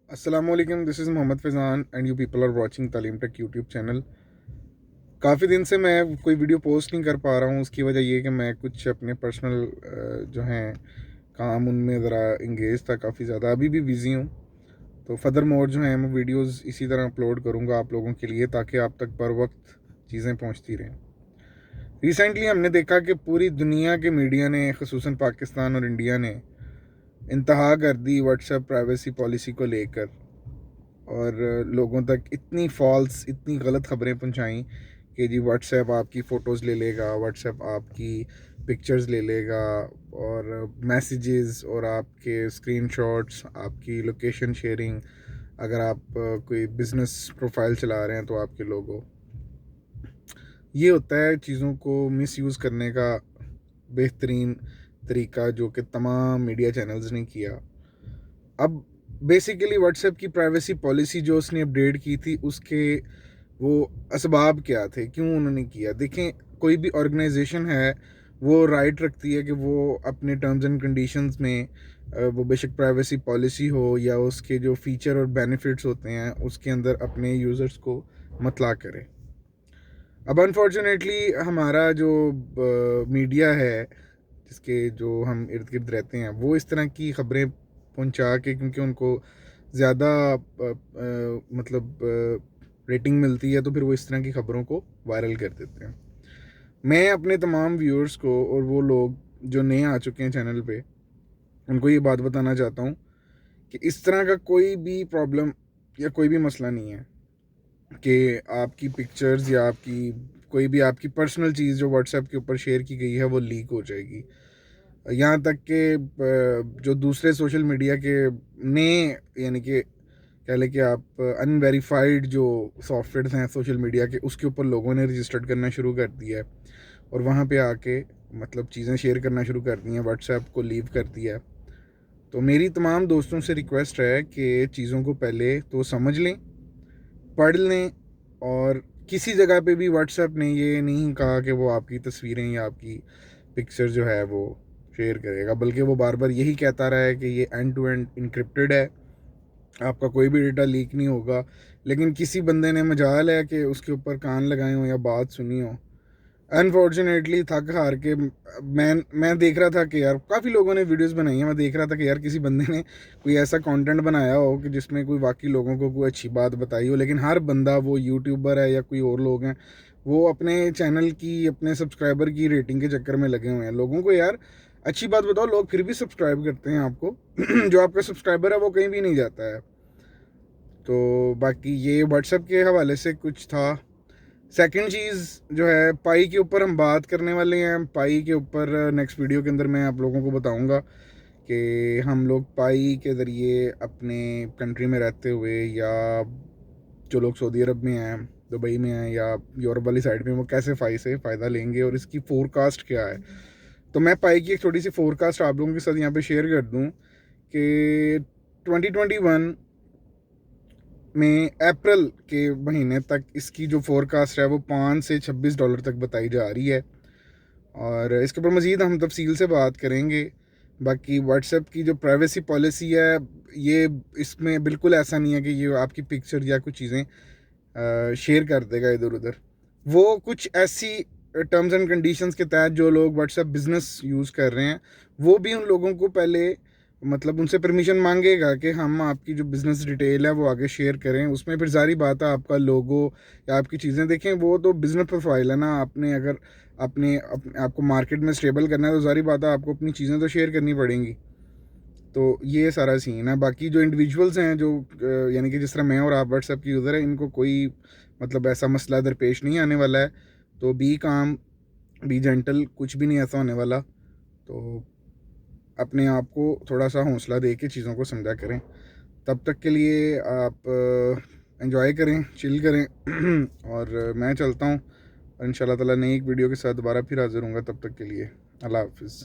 अस्सलाम वालेकुम, this is Mohammed Faizan and you people are watching Taleem tech YouTube channel. काफ़ी दिन से मैं कोई वीडियो पोस्ट नहीं कर पा रहा हूँ। उसकी वजह ये है कि मैं कुछ अपने पर्सनल जो हैं काम उनमें ज़रा इंगेज था काफ़ी ज़्यादा। अभी भी बिज़ी हूँ, तो फर्दर मोर जो है मैं वीडियोस इसी तरह अपलोड करूँगा आप लोगों के लिए, ताकि आप तक बर वक्त चीज़ें पहुँचती रहें। रिसेंटली हमने देखा कि पूरी दुनिया के मीडिया ने, ख़ुसूसन पाकिस्तान और इंडिया ने, इंतहा कर दी व्हाट्सएप प्राइवेसी पॉलिसी को लेकर, और लोगों तक इतनी फॉल्स, इतनी गलत खबरें पहुंचाई कि जी व्हाट्सएप आपकी फ़ोटोज़ ले लेगा, व्हाट्सएप आपकी पिक्चर्स ले लेगा, और मैसेजेस और आपके स्क्रीनशॉट्स, आपकी लोकेशन शेयरिंग, अगर आप कोई बिज़नेस प्रोफाइल चला रहे हैं तो आपके लोगो। ये होता है चीज़ों को मिसयूज़ करने का बेहतरीन तरीका, जो कि तमाम मीडिया चैनल्स ने किया। अब बेसिकली व्हाट्सएप की प्राइवेसी पॉलिसी जो उसने अपडेट की थी, उसके वो असबाब क्या थे, क्यों उन्होंने किया। देखें, कोई भी ऑर्गेनाइजेशन है वो राइट रखती है कि वो अपने टर्म्स एंड कंडीशंस में वो बेशक प्राइवेसी पॉलिसी हो या उसके जो फीचर और बेनिफिट्स होते हैं उसके अंदर अपने यूज़र्स को मतला करे। अब अनफॉर्चुनेटली हमारा जो मीडिया है, जिसके जो हम इर्द गिर्द रहते हैं, वो इस तरह की खबरें पहुंचा के, क्योंकि उनको ज़्यादा मतलब रेटिंग मिलती है, तो फिर वो इस तरह की खबरों को वायरल कर देते हैं। मैं अपने तमाम व्यूअर्स को और वो लोग जो नए आ चुके हैं चैनल पे, उनको ये बात बताना चाहता हूँ कि इस तरह का कोई भी प्रॉब्लम या कोई भी मसला नहीं है कि आपकी पिक्चर्स या आपकी कोई भी आपकी पर्सनल चीज़ जो व्हाट्सएप के ऊपर शेयर की गई है वो लीक हो जाएगी। यहाँ तक कि जो दूसरे सोशल मीडिया के नए, यानी कि कह लें कि आप अनवेरीफाइड जो सॉफ्टवेयर्स हैं सोशल मीडिया के, उसके ऊपर लोगों ने रजिस्टर्ड करना शुरू कर दिया है और वहाँ पे आके मतलब चीज़ें शेयर करना शुरू कर दी हैं, व्हाट्सएप को लीव कर दिया है। तो मेरी तमाम दोस्तों से रिक्वेस्ट है कि चीज़ों को पहले तो समझ लें, पढ़ लें, और किसी जगह पे भी व्हाट्सएप ने ये नहीं कहा कि वो आपकी तस्वीरें या आपकी पिक्चर जो है वो शेयर करेगा, बल्कि वो बार बार यही कहता रहा है कि ये एंड टू एंड इनक्रिप्टेड है, आपका कोई भी डेटा लीक नहीं होगा। लेकिन किसी बंदे ने मजाल है कि उसके ऊपर कान लगाए हो या बात सुनी हो। अनफॉर्चुनेटली थक हार के मैं देख रहा था कि यार काफ़ी लोगों ने वीडियोस बनाई हैं, मैं देख रहा था कि यार किसी बंदे ने कोई ऐसा कंटेंट बनाया हो कि जिसमें कोई वाकई लोगों को कोई अच्छी बात बताई हो, लेकिन हर बंदा, वो यूट्यूबर है या कोई और लोग हैं, वो अपने चैनल की, अपने सब्सक्राइबर की रेटिंग के चक्कर में लगे हुए हैं। लोगों को यार अच्छी बात बताओ, लोग फिर भी सब्सक्राइब करते हैं आपको। जो आपका सब्सक्राइबर है वो कहीं भी नहीं जाता है। तो बाकी ये व्हाट्सएप के हवाले से कुछ था। सेकंड चीज़ जो है, पाई के ऊपर हम बात करने वाले हैं। पाई के ऊपर नेक्स्ट वीडियो के अंदर मैं आप लोगों को बताऊंगा कि हम लोग पाई के ज़रिए अपने कंट्री में रहते हुए, या जो लोग सऊदी अरब में हैं, दुबई में हैं, या यूरोप वाली साइड में, वो कैसे फ़ायदा लेंगे और इसकी फोरकास्ट क्या है। तो मैं पाई की एक छोटी सी फोरकास्ट आप लोगों के साथ यहाँ पे शेयर कर दूँ कि 2021 में अप्रैल के महीने तक इसकी जो फोरकास्ट है वो $5 से $26 तक बताई जा रही है, और इसके ऊपर मज़ीद हम तफसील से बात करेंगे। बाकी व्हाट्सएप की जो प्राइवेसी पॉलिसी है, ये इसमें बिल्कुल ऐसा नहीं है कि ये आपकी पिक्चर या कुछ चीज़ें शेयर कर देगा इधर उधर। वो कुछ ऐसी टर्म्स एंड कंडीशंस के तहत जो लोग व्हाट्सएप बिज़नेस यूज़ कर रहे हैं, वो भी उन लोगों को पहले मतलब उनसे परमिशन मांगेगा कि हम आपकी जो बिज़नेस डिटेल है वो आगे शेयर करें। उसमें फिर सारी बात है, आपका लोगो या आपकी चीज़ें देखें, वो तो बिज़नेस प्रोफाइल है ना। आपने अगर आपको मार्केट में स्टेबल करना है तो सारी बात है, आपको अपनी चीज़ें तो शेयर करनी पड़ेंगी। तो ये सारा सीन है। बाकी जो इंडिविजुअल्स हैं, जो यानी कि जिस तरह मैं और आप व्हाट्सएप की यूज़र है, इनको कोई मतलब ऐसा मसला दरपेश नहीं आने वाला है। तो बी काम, बी जेंटल, कुछ भी नहीं ऐसा होने वाला। तो अपने आप को थोड़ा सा हौसला दे के चीज़ों को समझा करें। तब तक के लिए आप एंजॉय करें, चिल करें। और मैं चलता हूँ, इंशाल्लाह ताला नई एक वीडियो के साथ दोबारा फिर हाज़िर हूँगा। तब तक के लिए अल्लाह हाफ़िज़।